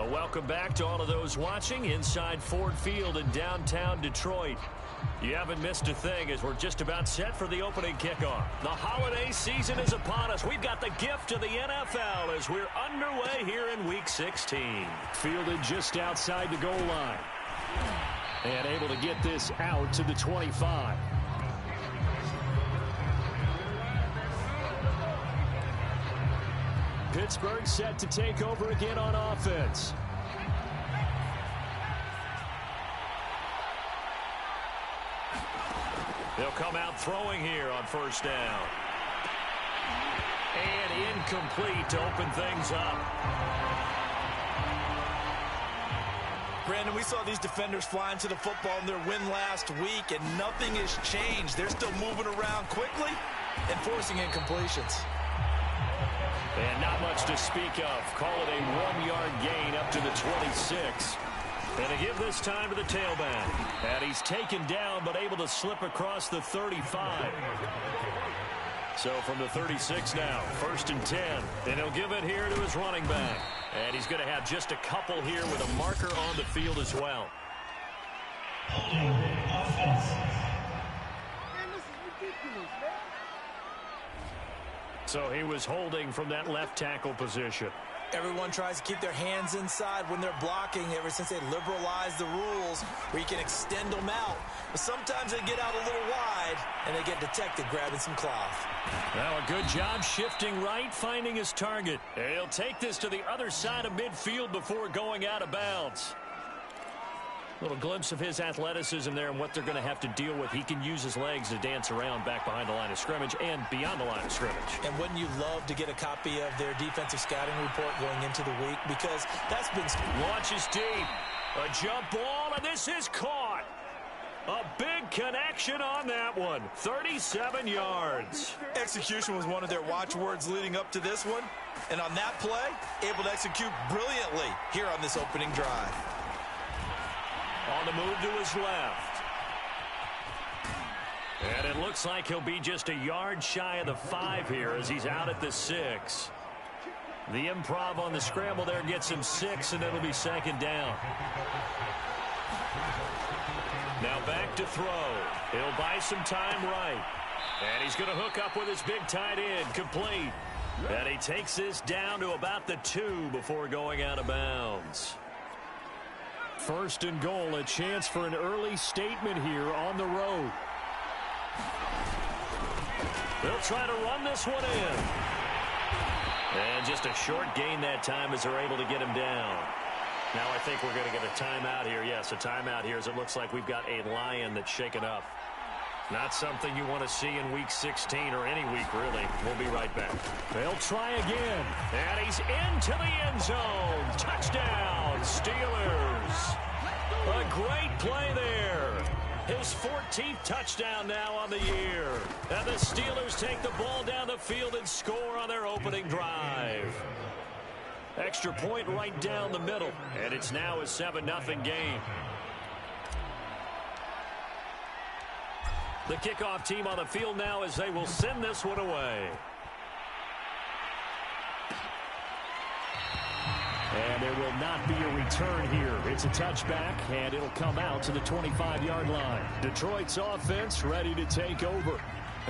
Well, welcome back to all of those watching inside Ford Field in downtown Detroit. You haven't missed a thing as we're just about set for the opening kickoff. The holiday season is upon us. We've got the gift of the NFL as we're underway here in Week 16. Fielded just outside the goal line. And able to get this out to the 25. Pittsburgh set to take over again on offense. They'll come out throwing here on first down. And incomplete to open things up. Brandon, we saw these defenders flying to the football in their win last week, and nothing has changed. They're still moving around quickly and forcing incompletions. And not much to speak of. Call it a 1-yard gain up to the 26. And to give this time to the tailback. And he's taken down but able to slip across the 35. So from the 36 now, 1st and 10. And he'll give it here to his running back. And he's going to have just a couple here with a marker on the field as well. Holding offense. Man, this is ridiculous, man. So he was holding from that left tackle position. Everyone tries to keep their hands inside when they're blocking ever since they liberalized the rules where you can extend them out. But sometimes they get out a little wide and they get detected grabbing some cloth. Well, a good job shifting right, finding his target. He'll take this to the other side of midfield before going out of bounds. Little glimpse of his athleticism there and what they're going to have to deal with. He can use his legs to dance around back behind the line of scrimmage and beyond the line of scrimmage. And wouldn't you love to get a copy of their defensive scouting report going into the week? Because that's been... Launches deep. A jump ball, and this is caught. A big connection on that one. 37 yards. Execution was one of their watchwords leading up to this one. And on that play, able to execute brilliantly here on this opening drive. On the move to his left. And it looks like he'll be just a yard shy of the 5 here as he's out at the 6. The improv on the scramble there gets him 6, and it'll be 2nd down. Now back to throw. He'll buy some time right. And he's going to hook up with his big tight end, complete. And he takes this down to about the 2 before going out of bounds. 1st and goal, a chance for an early statement here on the road. They'll try to run this one in. And just a short gain that time as they're able to get him down. Now I think we're going to get a timeout here. Yes, a timeout here as it looks like we've got a lion that's shaken up. Not something you want to see in Week 16 or any week, really. We'll be right back. They'll try again. And he's into the end zone. Touchdown, Steelers. A great play there. His 14th touchdown now on the year. And the Steelers take the ball down the field and score on their opening drive. Extra point right down the middle. And it's now a 7-0 game. The kickoff team on the field now as they will send this one away. And there will not be a return here. It's a touchback, and it'll come out to the 25-yard line. Detroit's offense ready to take over.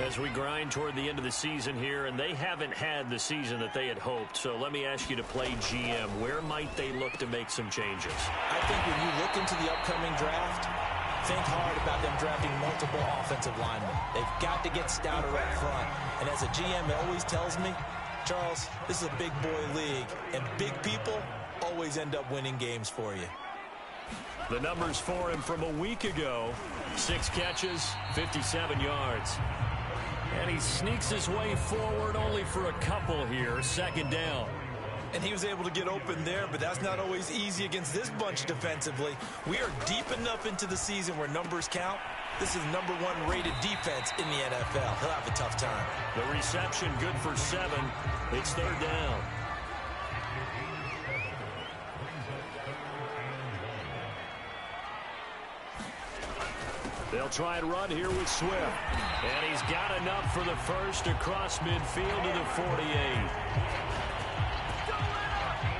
As we grind toward the end of the season here, and they haven't had the season that they had hoped. So let me ask you to play GM. Where might they look to make some changes? I think when you look into the upcoming draft, think hard about them drafting multiple offensive linemen. They've got to get stouter up front. And as a GM always tells me, Charles, this is a big boy league, and big people always end up winning games for you. The numbers for him from a week ago, 6 catches, 57 yards. And he sneaks his way forward only for a couple here, 2nd down. And he was able to get open there, but that's not always easy against this bunch defensively. We are deep enough into the season where numbers count. This is #1 rated defense in the NFL. He'll have a tough time. The reception good for 7. It's 3rd down. They'll try and run here with Swift. And he's got enough for the first across midfield to the 48.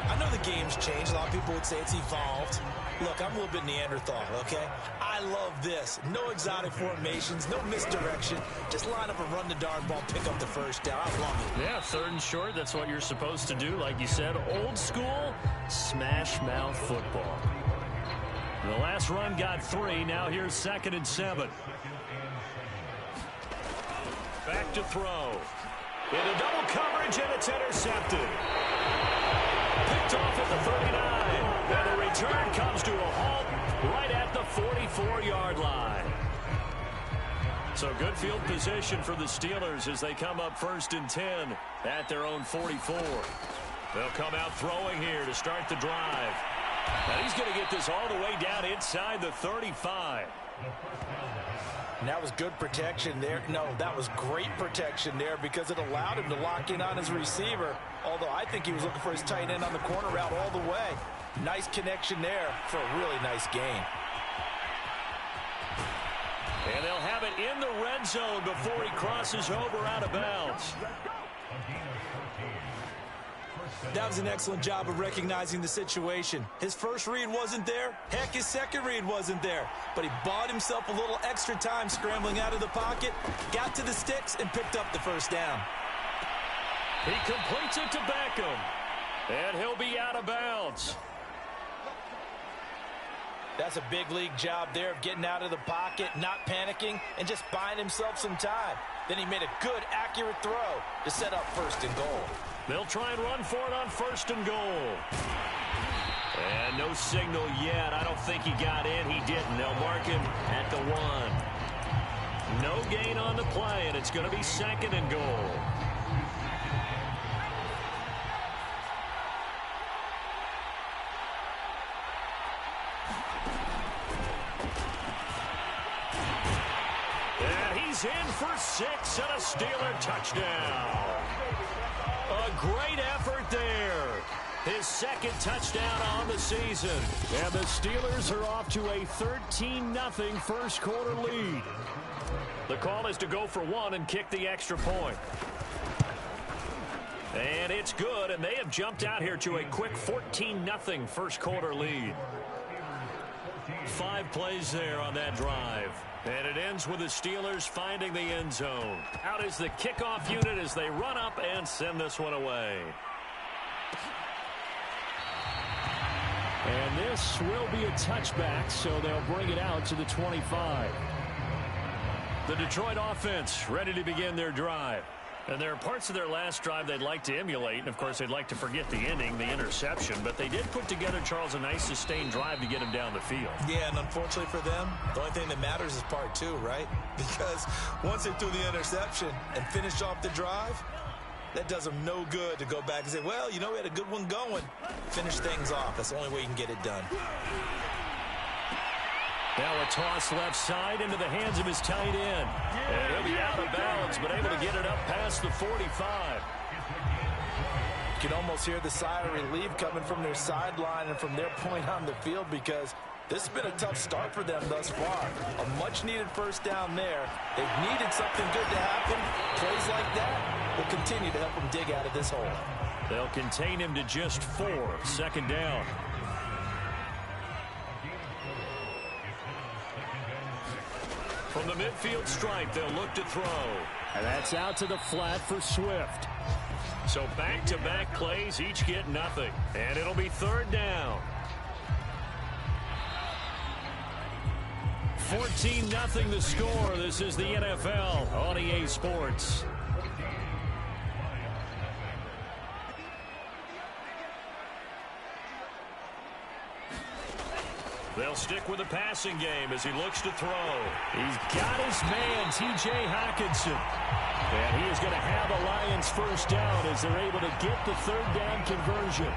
I know the game's changed. A lot of people would say it's evolved. Look, I'm a little bit Neanderthal, okay? I love this. No exotic formations, no misdirection. Just line up and run the darn ball, pick up the first down. I love it. Yeah, 3rd and short, that's what you're supposed to do. Like you said, old school, smash mouth football. The last run got 3. Now here's 2nd and 7. Back to throw. Into double coverage, and it's intercepted. Picked off at the 39. And the return comes to a halt right at the 44-yard line. So good field position for the Steelers as they come up 1st and 10 at their own 44. They'll come out throwing here to start the drive. And he's going to get this all the way down inside the 35. And that was good protection there. No, that was great protection there because it allowed him to lock in on his receiver. Although I think he was looking for his tight end on the corner route all the way. Nice connection there for a really nice gain. And they'll have it in the red zone before he crosses over out of bounds. That was an excellent job of recognizing the situation. His first read wasn't there. Heck, his second read wasn't there. But he bought himself a little extra time scrambling out of the pocket, got to the sticks, and picked up the first down. He completes it to Beckham. And he'll be out of bounds. That's a big league job there of getting out of the pocket, not panicking, and just buying himself some time. Then he made a good, accurate throw to set up 1st and goal. They'll try and run for it on 1st and goal. And no signal yet. I don't think he got in. He didn't. They'll mark him at the 1. No gain on the play, and it's going to be 2nd and goal. And he's in for 6 and a Steeler touchdown. A great effort there. His 2nd touchdown on the season. And the Steelers are off to a 13-0 first quarter lead. The call is to go for 1 and kick the extra point. And it's good, and they have jumped out here to a quick 14-0 first quarter lead. 5 plays there on that drive. And it ends with the Steelers finding the end zone. Out is the kickoff unit as they run up and send this one away. And this will be a touchback, so they'll bring it out to the 25. The Detroit offense ready to begin their drive. And there are parts of their last drive they'd like to emulate. And, of course, they'd like to forget the ending, the interception. But they did put together, Charles, a nice sustained drive to get him down the field. Yeah, and unfortunately for them, the only thing that matters is part 2, right? Because once they threw the interception and finished off the drive, that does them no good to go back and say, well, you know, we had a good one going. Finish things off. That's the only way you can get it done. Now a toss left side into the hands of his tight end. And he'll be out of bounds, but able to get it up past the 45. You can almost hear the sigh of relief coming from their sideline and from their point on the field because this has been a tough start for them thus far. A much-needed first down there. They've needed something good to happen. Plays like that will continue to help them dig out of this hole. They'll contain him to just 4. 2nd down. From the midfield stripe, they'll look to throw. And that's out to the flat for Swift. So back-to-back plays, each get nothing. And it'll be 3rd down. 14-0 the score. This is the NFL on EA Sports. They'll stick with the passing game as he looks to throw. He's got his man, T.J. Hockenson. And he is going to have a Lions first down as they're able to get the 3rd down conversion.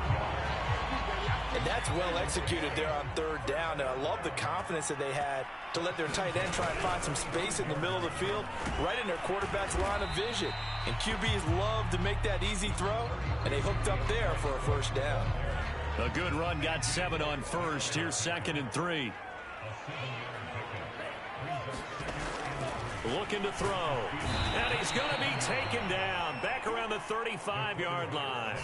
And that's well executed there on 3rd down. And I love the confidence that they had to let their tight end try and find some space in the middle of the field, right in their quarterback's line of vision. And QBs love to make that easy throw, and they hooked up there for a first down. A good run, got 7 on first. Here's 2nd and 3. Looking to throw. And he's going to be taken down. Back around the 35-yard line.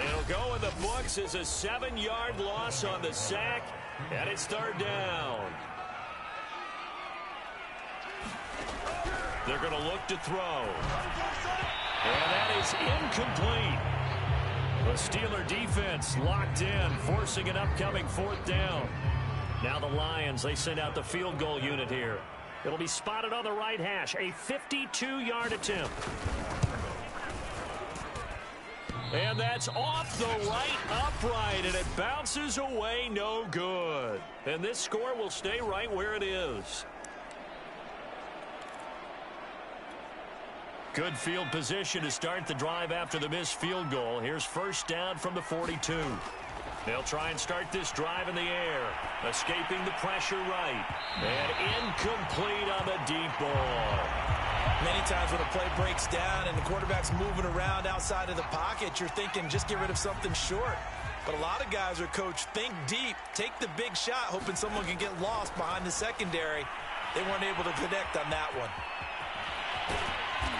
It'll go in the books as a 7-yard loss on the sack, and it's third down. They're going to look to throw. And that is incomplete. The Steeler defense locked in, forcing an upcoming fourth down. Now the Lions, they send out the field goal unit here. It'll be spotted on the right hash, a 52-yard attempt. And that's off the right upright, and it bounces away no good. And this score will stay right where it is. Good field position to start the drive after the missed field goal. Here's first down from the 42. They'll try and start this drive in the air. Escaping the pressure right. And incomplete on the deep ball. Many times when a play breaks down and the quarterback's moving around outside of the pocket, you're thinking just get rid of something short. But a lot of guys are coached, think deep, take the big shot, hoping someone can get lost behind the secondary. They weren't able to connect on that one.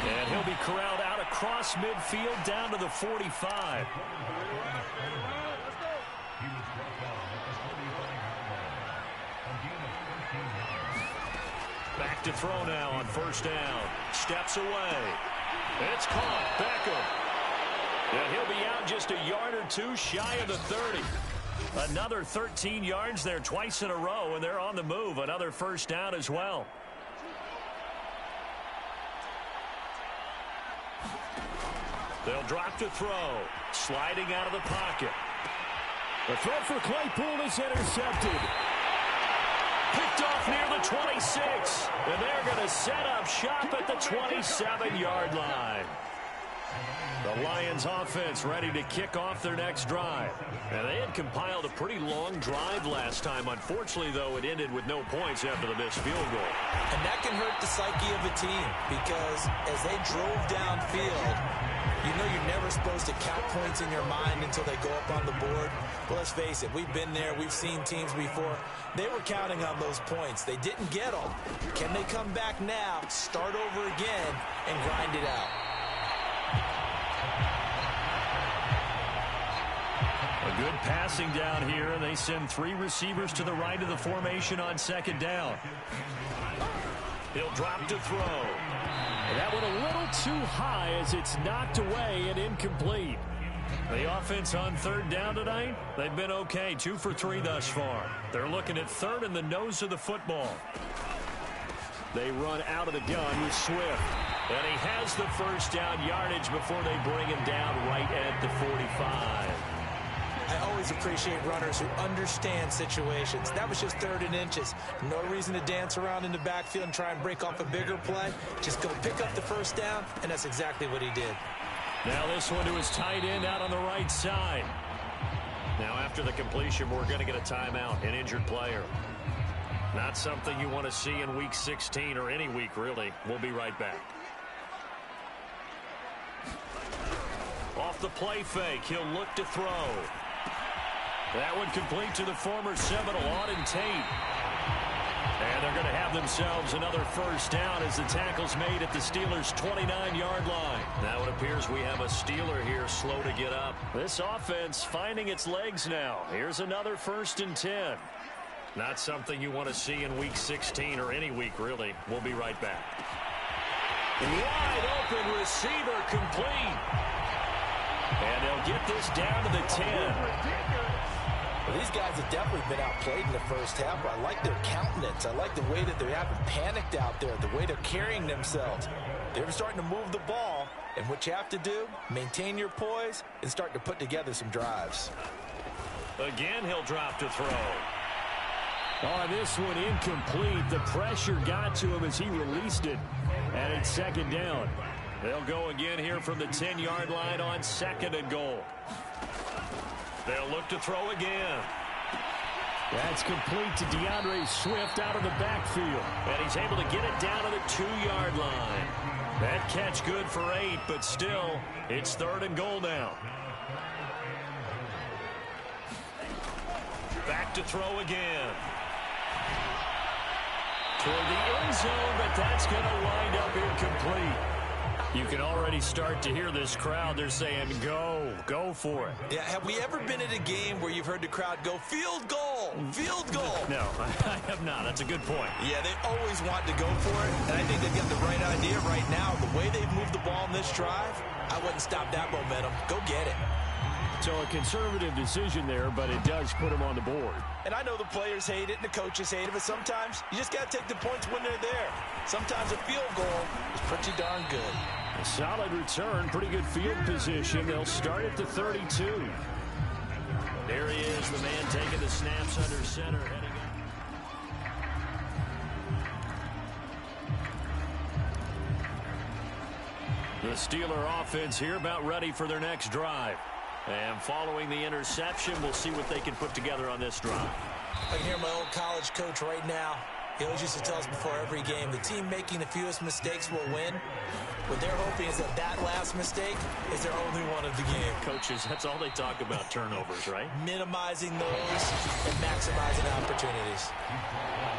And he'll be corralled out across midfield down to the 45. Back to throw now on first down. Steps away. It's caught. Beckham. And he'll be out just a yard or two shy of the 30. Another 13 yards there twice in a row, and they're on the move. Another first down as well. They'll drop to throw. Sliding out of the pocket. The throw for Claypool is intercepted. Picked off near the 26. And they're going to set up shop at the 27-yard line. The Lions offense ready to kick off their next drive. And they had compiled a pretty long drive last time. Unfortunately, though, it ended with no points after the missed field goal. And that can hurt the psyche of a team because as they drove downfield, you know you're never supposed to count points in your mind until they go up on the board. Well, let's face it, we've been there. We've seen teams before. They were counting on those points. They didn't get them. Can they come back now, start over again, and grind it out? A good passing down here. They send three receivers to the right of the formation on second down. He'll drop to throw. That one a little too high as it's knocked away and incomplete. The offense on third down tonight, they've been okay. 2 for 3 thus far. They're looking at third in the nose of the football. They run out of the gun with Swift. And he has the first down yardage before they bring him down right at the 45. I always appreciate runners who understand situations. That was just 3rd and inches. No reason to dance around in the backfield and try and break off a bigger play. Just go pick up the first down, and that's exactly what he did. Now this one to his tight end out on the right side. Now after the completion, we're going to get a timeout, an injured player. Not something you want to see in Week 16 or any week, really. We'll be right back. Off the play fake, he'll look to throw. That one complete to the former Seminole, Auden Tate. And they're going to have themselves another first down as the tackle's made at the Steelers' 29-yard line. Now it appears we have a Steeler here slow to get up. This offense finding its legs now. Here's another 1st and 10. Not something you want to see in Week 16 or any week, really. We'll be right back. Wide open receiver complete. And they'll get this down to the 10. Well, these guys have definitely been outplayed in the first half. I like their countenance. I like the way that they haven't panicked out there, the way they're carrying themselves. They're starting to move the ball, and what you have to do, maintain your poise and start to put together some drives. Again, he'll drop to throw. On this one, incomplete. The pressure got to him as he released it, and it's second down. They'll go again here from the 10-yard line on 2nd and goal. They'll look to throw again. That's complete to DeAndre Swift out of the backfield. And he's able to get it down to the 2-yard line. That catch good for 8, but still, it's 3rd and goal now. Back to throw again. Toward the end zone, but that's going to wind up incomplete. You can already start to hear this crowd. They're saying, go for it. Yeah, have we ever been at a game where you've heard the crowd go, field goal, field goal? No, I have not. That's a good point. Yeah, they always want to go for it, and I think they've got the right idea right now. The way they've moved the ball in this drive, I wouldn't stop that momentum. Go get it. So a conservative decision there, but it does put them on the board. And I know the players hate it and the coaches hate it, but sometimes you just got to take the points when they're there. Sometimes a field goal is pretty darn good. A solid return, pretty good field position. They'll start at the 32. There he is, the man taking the snaps under center, heading up. The Steeler offense here about ready for their next drive. And following the interception, we'll see what they can put together on this drive. I can hear my old college coach right now. He always used to tell us before every game, the team making the fewest mistakes will win. What they're hoping is that last mistake is their only one of the game. Coaches, that's all they talk about, turnovers, right? Minimizing those and maximizing opportunities.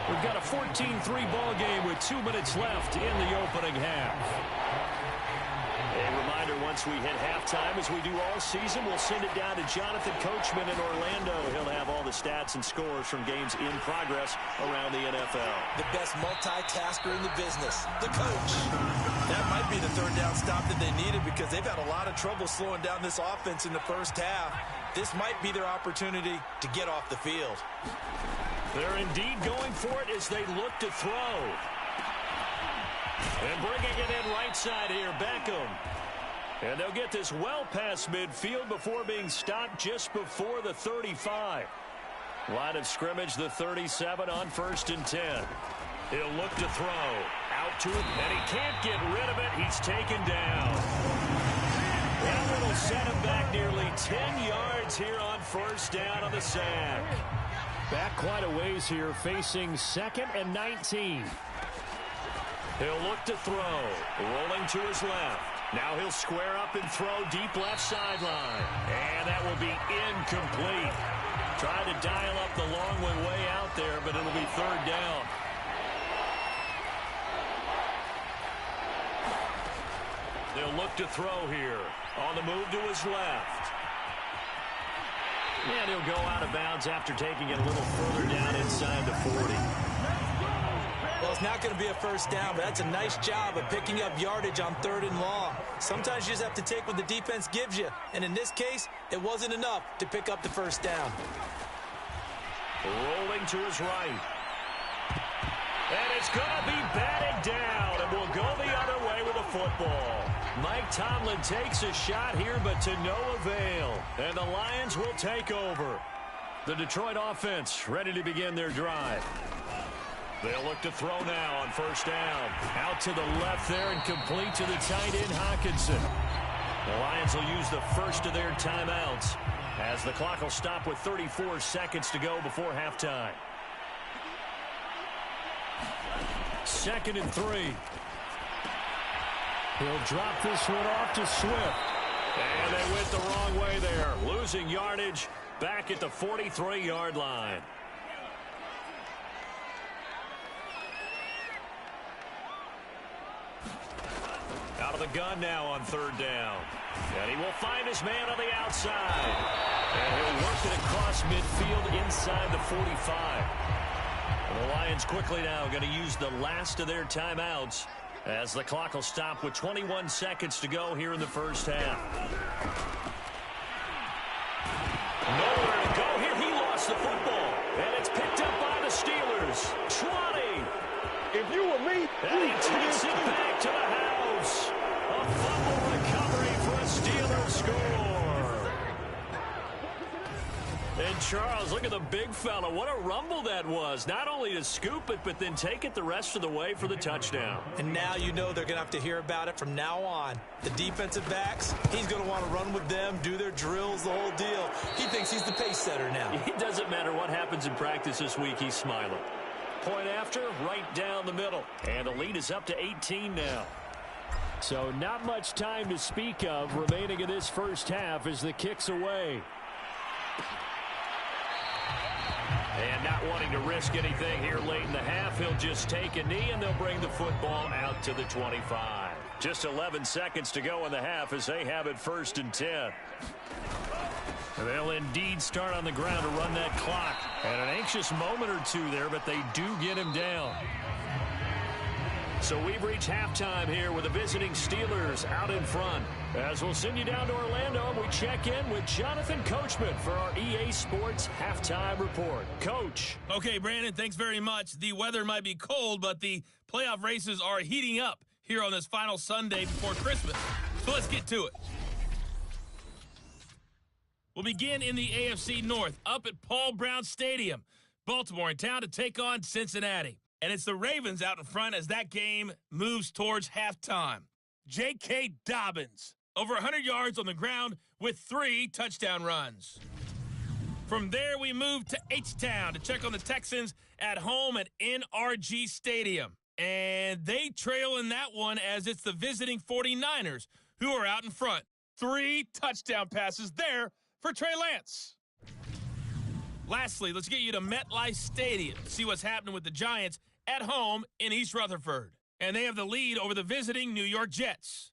We've got a 14-3 ball game with 2 minutes left in the opening half. A reminder, once we hit halftime, as we do all season, we'll send it down to Jonathan Coachman in Orlando. He'll have all the stats and scores from games in progress around the NFL. The best multitasker in the business, the coach. That might be the third down stop that they needed because they've had a lot of trouble slowing down this offense in the first half. This might be their opportunity to get off the field. They're indeed going for it as they look to throw. And bringing it in right side here, Beckham. And they'll get this well past midfield before being stopped just before the 35. Line of scrimmage, the 37 on 1st and 10. He'll look to throw. Out to him, and he can't get rid of it. He's taken down. That will set him back nearly 10 yards here on 1st down on the sack. Back quite a ways here, facing 2nd and 19. He'll look to throw. Rolling to his left. Now he'll square up and throw deep left sideline. And that will be incomplete. Tried to dial up the long one way out there, but it'll be 3rd down. They'll look to throw here. On the move to his left. And he'll go out of bounds after taking it a little further down inside the 40. Well, it's not going to be a 1st down, but that's a nice job of picking up yardage on 3rd and long. Sometimes you just have to take what the defense gives you. And in this case, it wasn't enough to pick up the 1st down. Rolling to his right. And it's going to be batted down, and we'll go the other way with the football. Mike Tomlin takes a shot here, but to no avail. And the Lions will take over. The Detroit offense ready to begin their drive. They'll look to throw now on 1st down. Out to the left there and complete to the tight end, Hockenson. The Lions will use the first of their timeouts as the clock will stop with 34 seconds to go before halftime. 2nd and 3. He'll drop this one off to Swift. And they went the wrong way there. Losing yardage back at the 43-yard line. Out of the gun now on 3rd down. And he will find his man on the outside. And he'll work it across midfield inside the 45. And the Lions quickly now going to use the last of their timeouts as the clock will stop with 21 seconds to go here in the 1st half. Nowhere to go here. He lost the football. And it's picked up by the Steelers. 20. If you were me, and he takes it back to the house. A fumble recovery for a Steelers score. And Charles, look at the big fella. What a rumble that was. Not only to scoop it, but then take it the rest of the way for the touchdown. And now you know they're going to have to hear about it from now on. The defensive backs, he's going to want to run with them, do their drills, the whole deal. He thinks he's the pace setter now. It doesn't matter what happens in practice this week. He's smiling. Point after, right down the middle. And the lead is up to 18 now. So not much time to speak of remaining in this 1st half as the kick's away. And not wanting to risk anything here late in the half, he'll just take a knee, and they'll bring the football out to the 25. Just 11 seconds to go in the half as they have it 1st and 10. They'll indeed start on the ground to run that clock. And an anxious moment or two there, but they do get him down. So we've reached halftime here with the visiting Steelers out in front. As we'll send you down to Orlando, and we check in with Jonathan Coachman for our EA Sports Halftime Report. Coach. Okay, Brandon, thanks very much. The weather might be cold, but the playoff races are heating up here on this final Sunday before Christmas. So let's get to it. We'll begin in the AFC North, up at Paul Brown Stadium. Baltimore in town to take on Cincinnati. And it's the Ravens out in front as that game moves towards halftime. J.K. Dobbins, over 100 yards on the ground with 3 touchdown runs. From there, we move to H-Town to check on the Texans at home at NRG Stadium. And they trail in that one as it's the visiting 49ers who are out in front. 3 touchdown passes there for Trey Lance. Lastly, let's get you to MetLife Stadium to see what's happening with the Giants at home in East Rutherford. And they have the lead over the visiting New York Jets.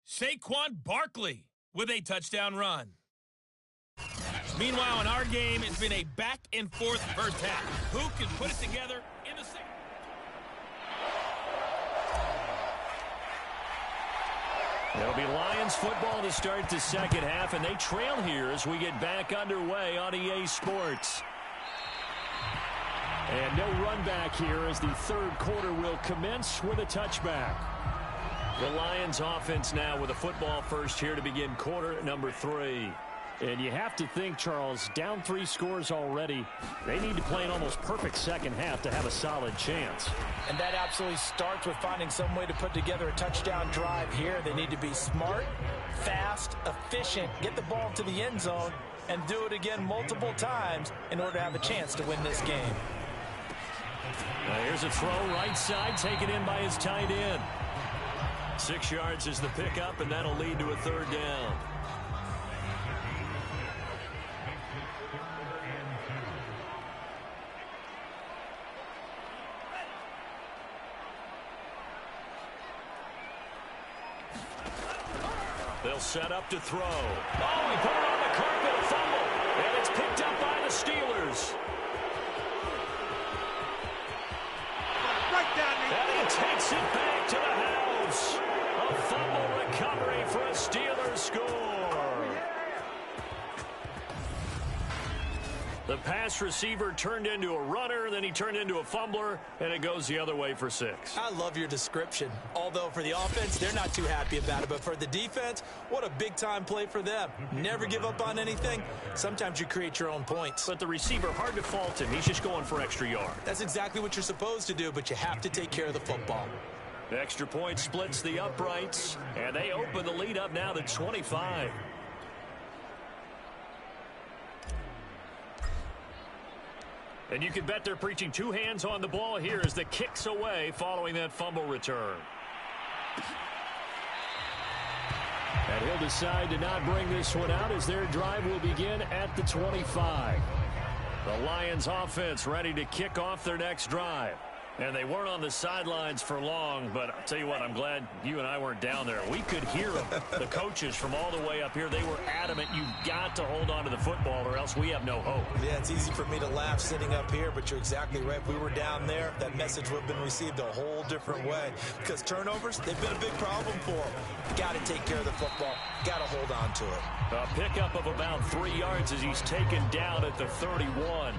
Saquon Barkley with a touchdown run. Meanwhile, in our game, it's been a back-and-forth first half. Who can put it together in the second? It'll be Lions football to start the second half, and they trail here as we get back underway on EA Sports. And no run back here as the third quarter will commence with a touchback. The Lions offense now with a football first here to begin quarter number 3. And you have to think, Charles, down 3 scores already. They need to play an almost perfect second half to have a solid chance. And that absolutely starts with finding some way to put together a touchdown drive here. They need to be smart, fast, efficient, get the ball to the end zone, and do it again multiple times in order to have a chance to win this game. Now here's a throw right side taken in by his tight end. 6 yards is the pickup, and that'll lead to a third down. They'll set up to throw. Oh, he put it on the carpet, a fumble. And it's picked up by the Steelers. And he takes it back to the house. A fumble recovery for a Steelers score. The pass receiver turned into a runner, then he turned into a fumbler, and it goes the other way for 6. I love your description. Although for the offense, they're not too happy about it. But for the defense, what a big-time play for them. Never give up on anything. Sometimes you create your own points. But the receiver, hard to fault him. He's just going for extra yard. That's exactly what you're supposed to do, but you have to take care of the football. The extra point splits the uprights, and they open the lead up now to 25. And you can bet they're preaching 2 hands on the ball here as the kick's away following that fumble return. And he'll decide to not bring this one out as their drive will begin at the 25. The Lions offense ready to kick off their next drive. And they weren't on the sidelines for long, but I'll tell you what, I'm glad you and I weren't down there. We could hear them, the coaches from all the way up here. They were adamant, you've got to hold on to the football or else we have no hope. Yeah, it's easy for me to laugh sitting up here, but you're exactly right. If we were down there, that message would have been received a whole different way. Because turnovers, they've been a big problem for them. Got to take care of the football. Got to hold on to it. A pickup of about 3 yards as he's taken down at the 31.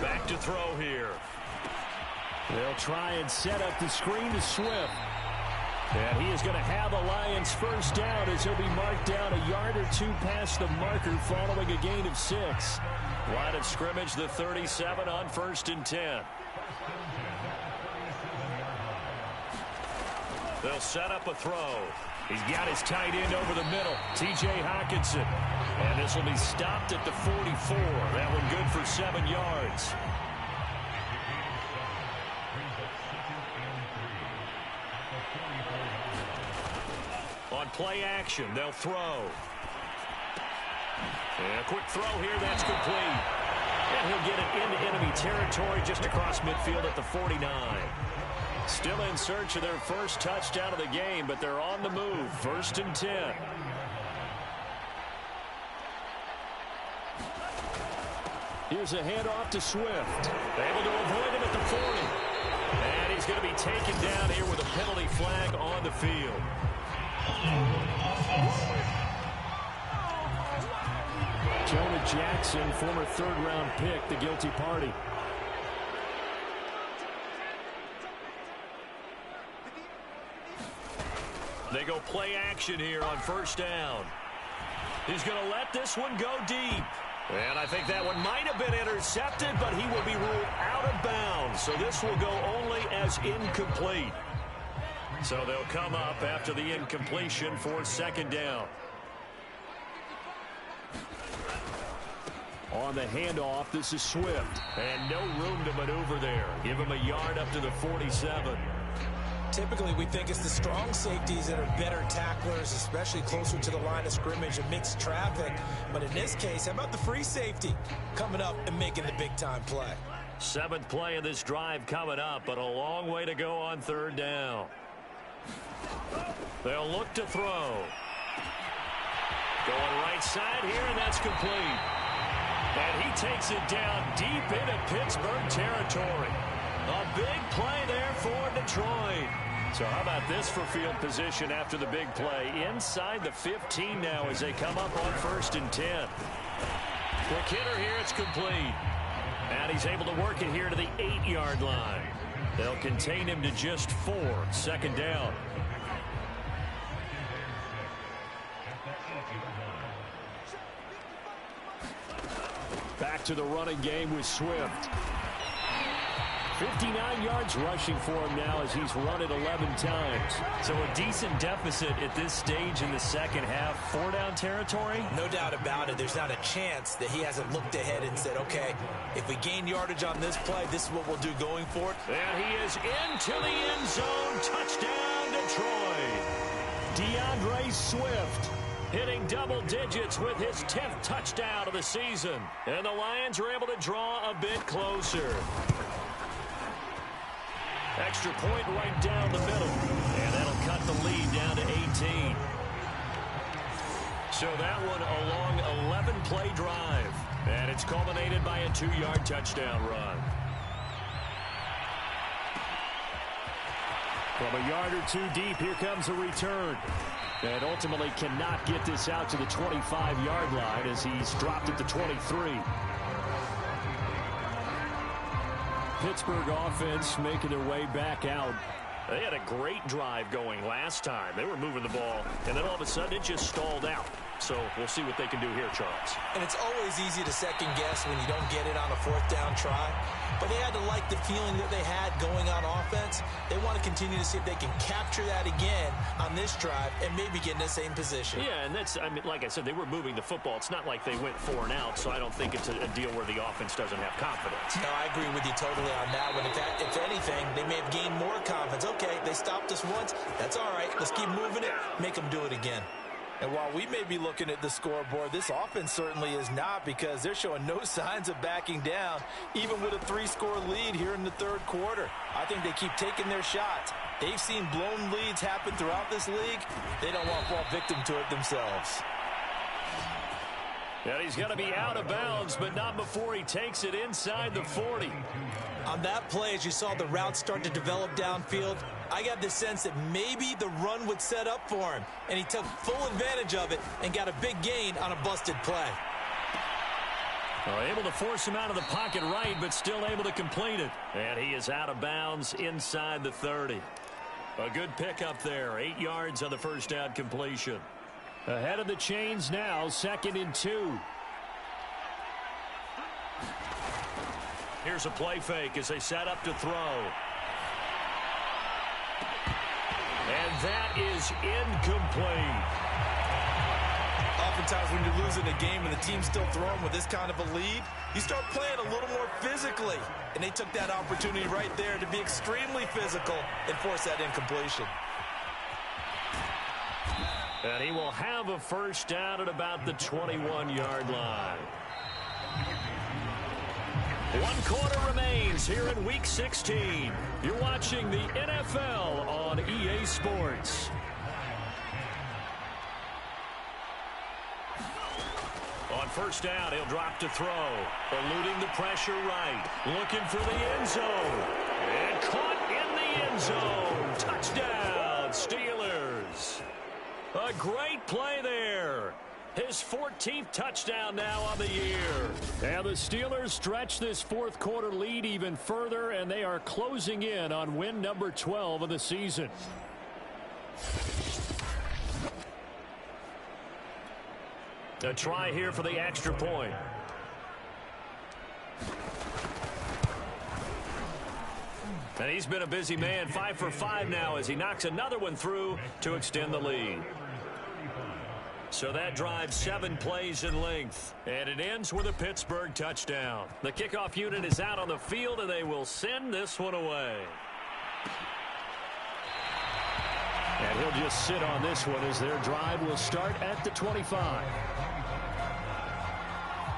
Back to throw here. They'll try and set up the screen to Swift. And he is going to have a Lions first down as he'll be marked down a yard or 2 past the marker following a gain of 6. Line of scrimmage, the 37 on 1st and 10. They'll set up a throw. He's got his tight end over the middle, T.J. Hockenson. And this will be stopped at the 44. That one good for 7 yards. On play action, they'll throw. And a quick throw here, that's complete. And he'll get it into enemy territory just across midfield at the 49. Still in search of their first touchdown of the game, but they're on the move. 1st and 10. Here's a handoff to Swift. Able to avoid him at the 40. And he's going to be taken down here with a penalty flag on the field. Jonah Jackson, former third-round pick, the guilty party. They go play action here on 1st down. He's going to let this one go deep. And I think that one might have been intercepted, but he will be ruled out of bounds. So this will go only as incomplete. So they'll come up after the incompletion for 2nd down. On the handoff, this is Swift. And no room to maneuver there. Give him a yard up to the 47. Typically, we think it's the strong safeties that are better tacklers, especially closer to the line of scrimmage and mixed traffic. But in this case, how about the free safety coming up and making the big-time play? 7th play of this drive coming up, but a long way to go on 3rd down. They'll look to throw. Going right side here, and that's complete. And he takes it down deep into Pittsburgh territory. A big play there for Detroit. So how about this for field position after the big play? Inside the 15 now as they come up on 1st and 10. Quick hitter here, it's complete. And he's able to work it here to the 8-yard line. They'll contain him to just 4. 2nd down. Back to the running game with Swift. 59 yards rushing for him now as he's run it 11 times. So a decent deficit at this stage in the 2nd half. 4-down territory? No doubt about it. There's not a chance that he hasn't looked ahead and said, okay, if we gain yardage on this play, this is what we'll do going forward. And he is into the end zone. Touchdown, Detroit. DeAndre Swift hitting double digits with his 10th touchdown of the season. And the Lions are able to draw a bit closer. Extra point right down the middle. And that'll cut the lead down to 18. So that one a long 11-play drive. And it's culminated by a 2-yard touchdown run. From a yard or two deep, here comes a return. And ultimately cannot get this out to the 25-yard line as he's dropped at the 23. Pittsburgh offense making their way back out. They had a great drive going last time. They were moving the ball, and then all of a sudden it just stalled out. So we'll see what they can do here, Charles. And it's always easy to second guess when you don't get it on a 4th down try. But they had to like the feeling that they had going on offense. They want to continue to see if they can capture that again on this drive and maybe get in the same position. Yeah, and that's, I mean, like I said, they were moving the football. It's not like they went 4 and out, so I don't think it's a deal where the offense doesn't have confidence. No, I agree with you totally on that one. In fact, if anything, they may have gained more confidence. Okay, they stopped us once. That's all right. Let's keep moving it. Make them do it again. And while we may be looking at the scoreboard, this offense certainly is not, because they're showing no signs of backing down, even with a 3-score lead here in the 3rd quarter. I think they keep taking their shots. They've seen blown leads happen throughout this league. They don't want to fall victim to it themselves. And he's going to be out of bounds, but not before he takes it inside the 40. On that play, as you saw the route start to develop downfield, I got the sense that maybe the run would set up for him, and he took full advantage of it and got a big gain on a busted play. Well, able to force him out of the pocket right, but still able to complete it. And he is out of bounds inside the 30. A good pickup there, 8 yards on the 1st down completion. Ahead of the chains now, 2nd and 2. Here's a play fake as they set up to throw. And that is incomplete. Oftentimes when you're losing a game and the team's still throwing with this kind of a lead, you start playing a little more physically. And they took that opportunity right there to be extremely physical and force that incompletion. And he will have a 1st down at about the 21-yard line. One quarter remains here in Week 16. You're watching the NFL on EA Sports. On first down, he'll drop to throw. Eluding the pressure right. Looking for the end zone. And caught in the end zone. Touchdown, Steelers. A great play there. His 14th touchdown now on the year. And the Steelers stretch this fourth quarter lead even further, and they are closing in on win number 12 of the season. A try here for the extra point. And he's been a busy man, 5 for 5 now as he knocks another one through to extend the lead. So that drives 7 plays in length. And it ends with a Pittsburgh touchdown. The kickoff unit is out on the field, and they will send this one away. And he'll just sit on this one as their drive will start at the 25.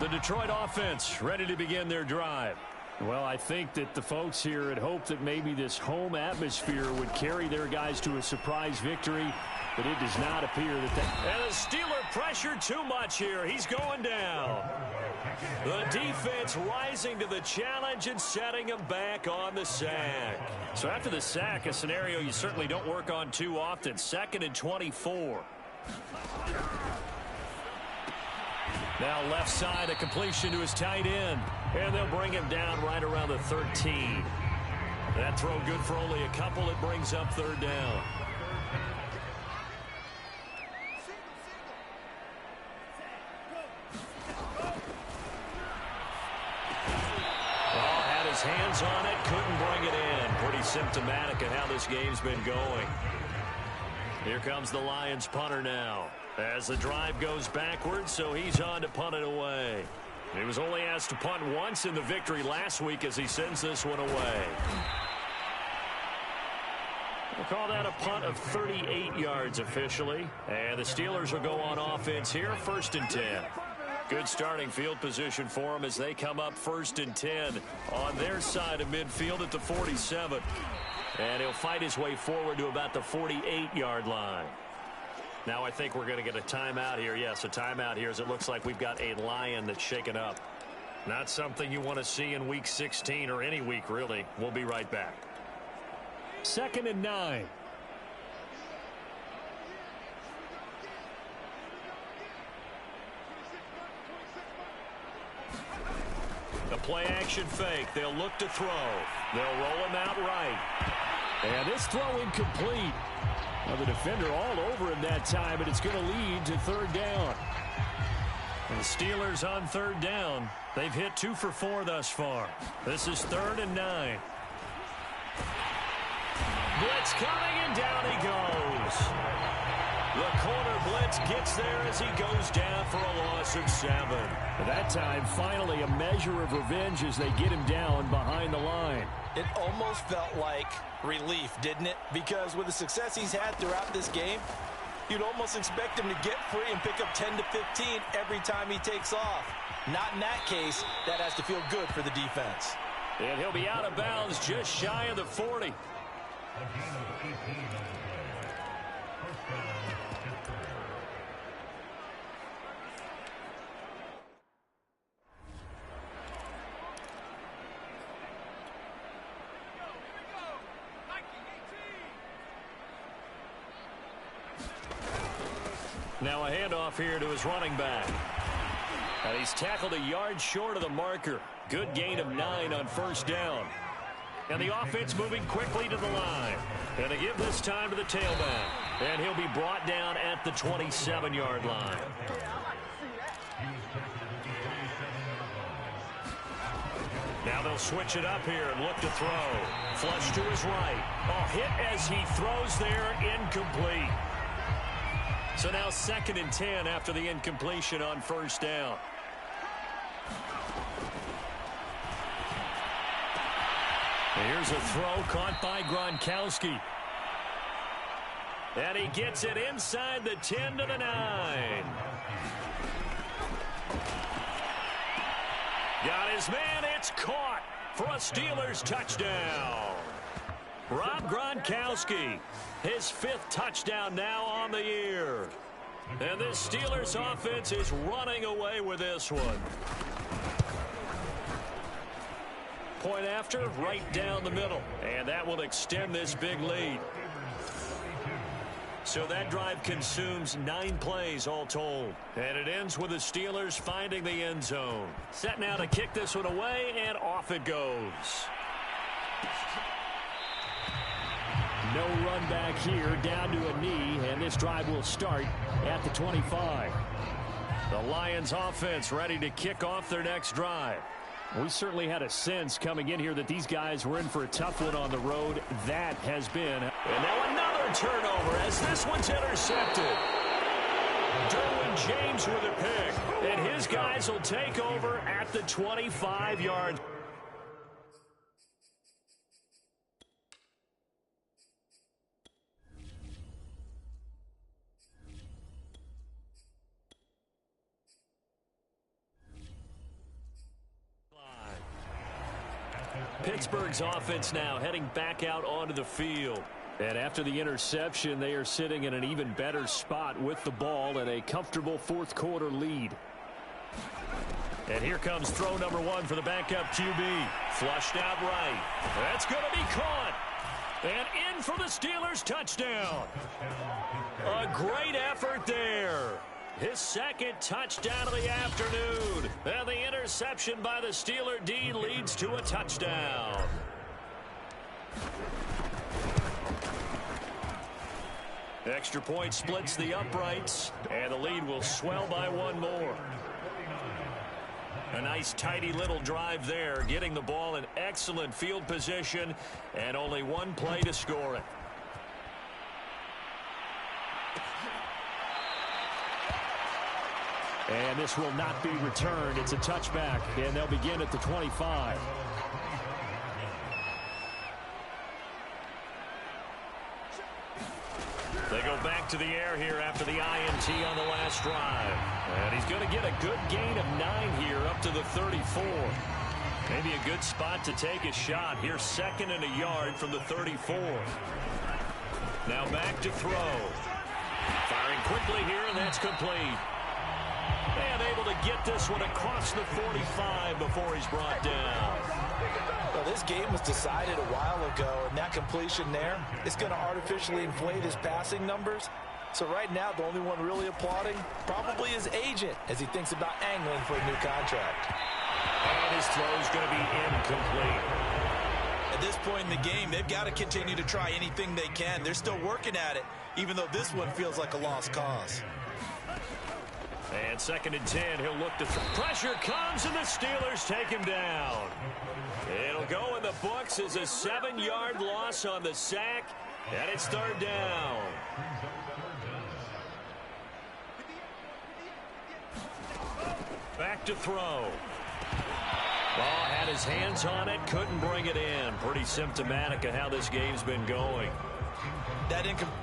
The Detroit offense ready to begin their drive. Well, I think that the folks here had hoped that maybe this home atmosphere would carry their guys to a surprise victory, but it does not appear that And the Steeler pressure too much here. He's going down. The defense rising to the challenge and setting him back on the sack. So after the sack, a scenario you certainly don't work on too often. 2nd and 24. Now left side, a completion to his tight end. And they'll bring him down right around the 13. That throw good for only a couple. It brings up 3rd down. Had his hands on it, couldn't bring it in. Pretty symptomatic of how this game's been going. Here comes the Lions punter now. As the drive goes backwards, so he's on to punt it away. He was only asked to punt once in the victory last week as he sends this one away. We'll call that a punt of 38 yards officially. And the Steelers will go on offense here, 1st and 10. Good starting field position for them as they come up 1st and 10 on their side of midfield at the 47. And he'll fight his way forward to about the 48-yard line. Now I think we're going to get a timeout here. Yes, a timeout here as it looks like we've got a Lion that's shaken up. Not something you want to see in Week 16 or any week, really. We'll be right back. 2nd and 9. The play action fake. They'll look to throw. They'll roll him out right. And this throw incomplete. Well, the defender all over him that time, but it's going to lead to 3rd down. And the Steelers on 3rd down. They've hit 2 for 4 thus far. This is 3rd and 9. Blitz coming, and down he goes. The corner blitz gets there as he goes down for a loss of 7. At that time, finally a measure of revenge as they get him down behind the line. It almost felt like relief, didn't it? Because with the success he's had throughout this game, you'd almost expect him to get free and pick up 10 to 15 every time he takes off. Not in that case. That has to feel good for the defense. And he'll be out of bounds just shy of the 40. Now a handoff here to his running back. And he's tackled a yard short of the marker. Good gain of 9 on 1st down. And the offense moving quickly to the line. And they give this time to the tailback. And he'll be brought down at the 27-yard line. Now they'll switch it up here and look to throw. Flush to his right. Oh, hit as he throws there, incomplete. So now 2nd and 10 after the incompletion on 1st down. Here's a throw caught by Gronkowski. And he gets it inside the 10 to the 9. Got his man. It's caught for a Steelers touchdown. Rob Gronkowski, his 5th touchdown now on the year. And this Steelers offense is running away with this one. Point after, right down the middle. And that will extend this big lead. So that drive consumes 9 plays all told. And it ends with the Steelers finding the end zone. Set now to kick this one away, and off it goes. No run back here, down to a knee, and this drive will start at the 25. The Lions offense ready to kick off their next drive. We certainly had a sense coming in here that these guys were in for a tough one on the road. That has been. And now another turnover as this one's intercepted. Derwin James with a pick, and his guys will take over at the 25-yard. Pittsburgh's offense now heading back out onto the field. And after the interception, they are sitting in an even better spot with the ball and a comfortable 4th quarter lead. And here comes throw number 1 for the backup QB. Flushed out right. That's going to be caught. And in for the Steelers touchdown. A great effort there. His 2nd touchdown of the afternoon. And the interception by the Steeler D leads to a touchdown. Extra point splits the uprights, and the lead will swell by 1 more. A nice tidy little drive there, getting the ball in excellent field position, and only 1 play to score it. And this will not be returned. It's a touchback, and they'll begin at the 25. They go back to the air here after the INT on the last drive. And he's going to get a good gain of 9 here up to the 34. Maybe a good spot to take a shot. Here's 2nd and a yard from the 34. Now back to throw. Firing quickly here, and that's complete. And able to get this one across the 45 before he's brought down. Well, this game was decided a while ago, and that completion there is going to artificially inflate his passing numbers. So right now, the only one really applauding probably his agent as he thinks about angling for a new contract. And his throw is going to be incomplete. At this point in the game, they've got to continue to try anything they can. They're still working at it, even though this one feels like a lost cause. And 2nd and 10, he'll look to pressure comes, and the Steelers take him down. It'll go in the books as a 7-yard loss on the sack, and it's 3rd down. Back to throw. Ball had his hands on it, couldn't bring it in. Pretty symptomatic of how this game's been going. That incomplete.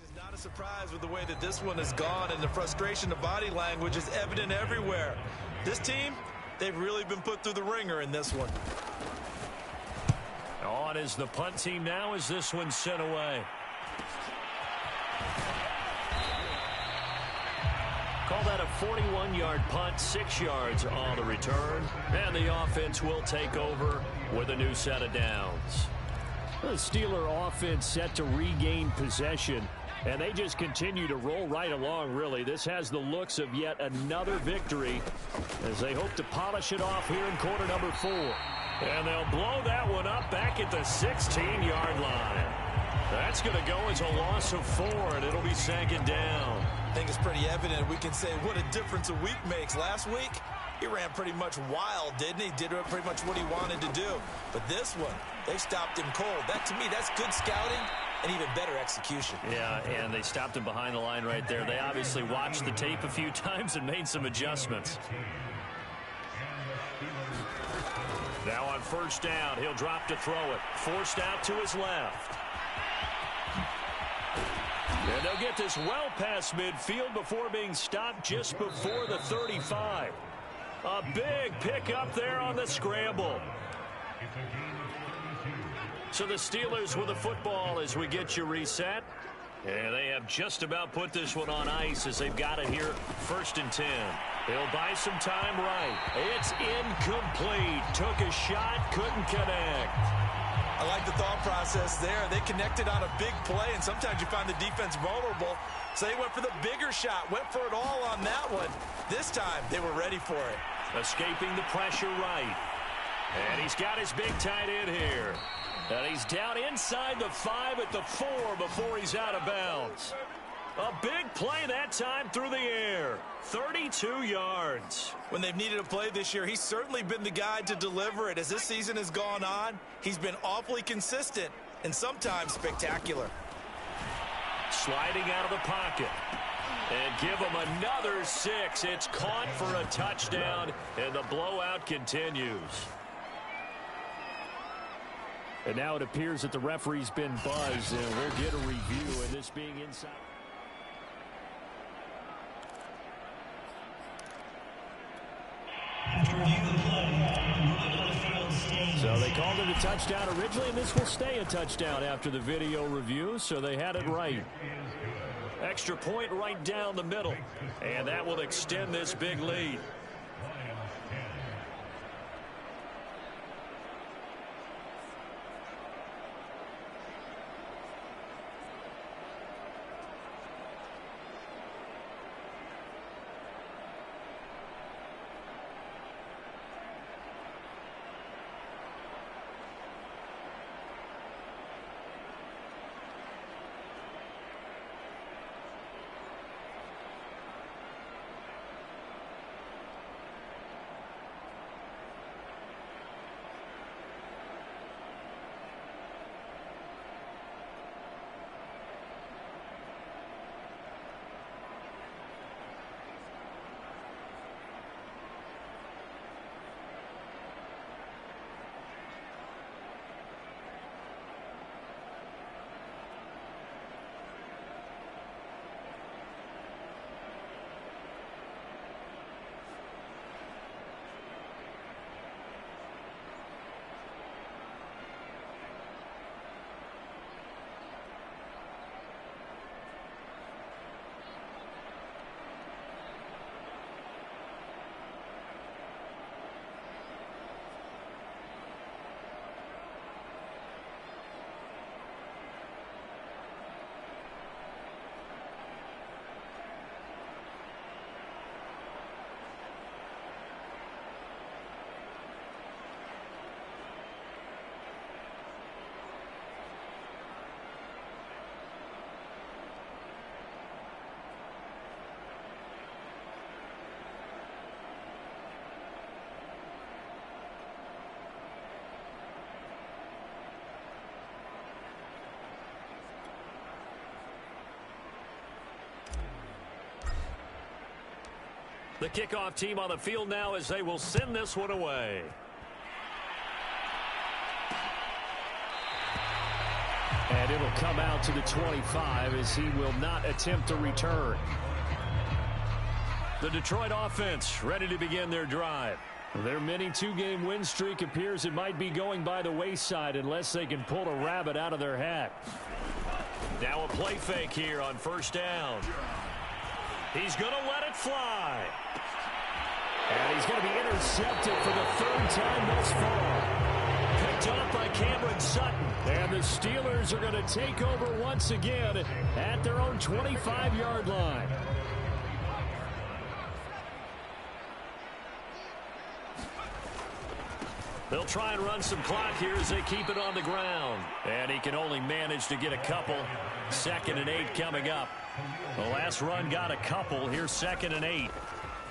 It's not a surprise with the way that this one has gone, and the frustration, the body language is evident everywhere. This team, they've really been put through the ringer in this one. On is the punt team now as this one's sent away. Call that a 41-yard punt, 6 yards on the return. And the offense will take over with a new set of downs. The Steeler offense set to regain possession. And they just continue to roll right along, really. This has the looks of yet another victory as they hope to polish it off here in quarter number 4. And they'll blow that one up back at the 16-yard line. That's going to go as a loss of 4, and it'll be 2nd down. I think it's pretty evident. We can say what a difference a week makes. Last week, he ran pretty much wild, didn't he? Did pretty much what he wanted to do. But this one, they stopped him cold. That, to me, that's good scouting and even better execution. Yeah, and they stopped him behind the line right there. They obviously watched the tape a few times and made some adjustments. Now on 1st down, he'll drop to throw it. Forced out to his left. And they'll get this well past midfield before being stopped just before the 35. A big pickup there on the scramble. So the Steelers with the football as we get you reset. And they have just about put this one on ice as they've got it here 1st and 10. He'll buy some time right. It's incomplete. Took a shot, couldn't connect. I like the thought process there. They connected on a big play, and sometimes you find the defense vulnerable. So they went for the bigger shot, went for it all on that one. This time, they were ready for it. Escaping the pressure right. And he's got his big tight end here. And he's down inside the 5 at the 4 before he's out of bounds. A big play that time through the air. 32 yards. When they've needed a play this year, he's certainly been the guy to deliver it. As this season has gone on, he's been awfully consistent and sometimes spectacular. Sliding out of the pocket. And give him another 6. It's caught for a touchdown, and the blowout continues. And now it appears that the referee's been buzzed, and we'll get a review, and this being inside. So they called it a touchdown originally, and this will stay a touchdown after the video review, so they had it right. Extra point right down the middle, and that will extend this big lead. The kickoff team on the field now as they will send this one away. And it'll come out to the 25 as he will not attempt to return. The Detroit offense ready to begin their drive. Their mini two-game win streak appears it might be going by the wayside unless they can pull a rabbit out of their hat. Now a play fake here on first down. He's going to let it fly. And he's going to be intercepted for the third time thus far. Picked off by Cameron Sutton. And the Steelers are going to take over once again at their own 25-yard line. They'll try and run some clock here as they keep it on the ground. And he can only manage to get a couple. 2nd and 8 coming up. The last run got a couple. Here's 2nd and 8.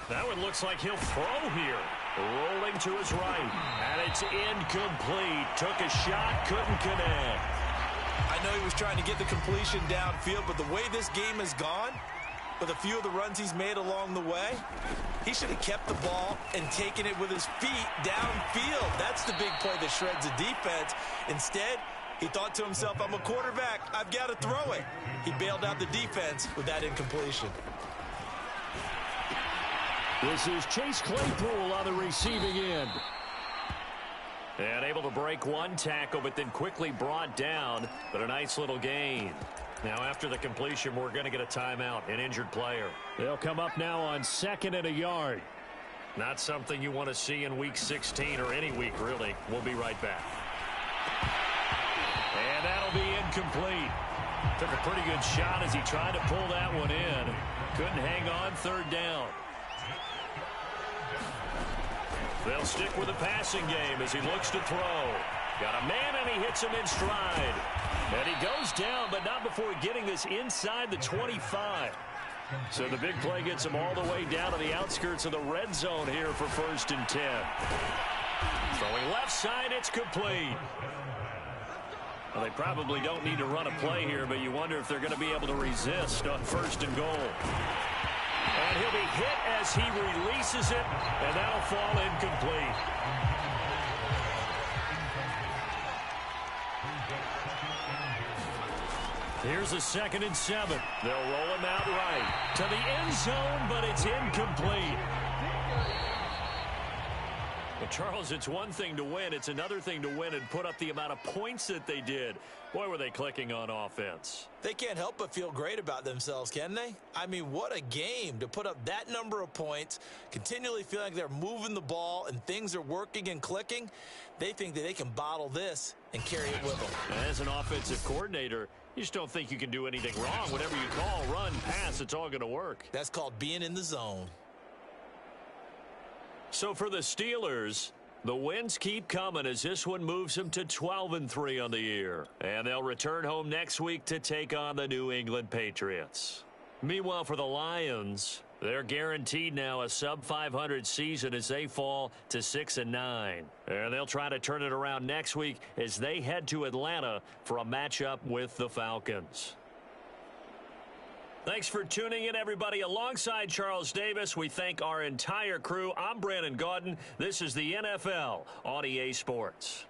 That one looks like he'll throw here. Rolling to his right. And it's incomplete. Took a shot, couldn't connect. I know he was trying to get the completion downfield, but the way this game has gone, with a few of the runs he's made along the way, he should have kept the ball and taken it with his feet downfield. That's the big play that shreds the defense. Instead, he thought to himself, I'm a quarterback. I've got to throw it. He bailed out the defense with that incompletion. This is Chase Claypool on the receiving end. And able to break one tackle, but then quickly brought down. But a nice little gain. Now, after the completion, we're going to get a timeout, an injured player. They'll come up now on 2nd and a yard. Not something you want to see in Week 16 or any week, really. We'll be right back. And that'll be incomplete. Took a pretty good shot as he tried to pull that one in. Couldn't hang on 3rd down. They'll stick with the passing game as he looks to throw. Got a man, and he hits him in stride. And he goes down, but not before getting this inside the 25. So the big play gets him all the way down to the outskirts of the red zone here for 1st and 10. Throwing left side, it's complete. Well, they probably don't need to run a play here, but you wonder if they're going to be able to resist on 1st and goal. And he'll be hit as he releases it, and that'll fall incomplete. Here's a 2nd and 7. They'll roll him out right to the end zone, but it's incomplete. Well, Charles, it's one thing to win. It's another thing to win and put up the amount of points that they did. Boy, were they clicking on offense. They can't help but feel great about themselves, can they? I mean, what a game to put up that number of points, continually feeling like they're moving the ball and things are working and clicking. They think that they can bottle this and carry it with them. As an offensive coordinator, you just don't think you can do anything wrong. Whatever you call, run, pass, it's all going to work. That's called being in the zone. So for the Steelers, the wins keep coming as this one moves them to 12-3 on the year. And they'll return home next week to take on the New England Patriots. Meanwhile, for the Lions, they're guaranteed now a sub-500 season as they fall to 6-9. And they'll try to turn it around next week as they head to Atlanta for a matchup with the Falcons. Thanks for tuning in, everybody. Alongside Charles Davis, we thank our entire crew. I'm Brandon Gaudin. This is the NFL on EA Sports.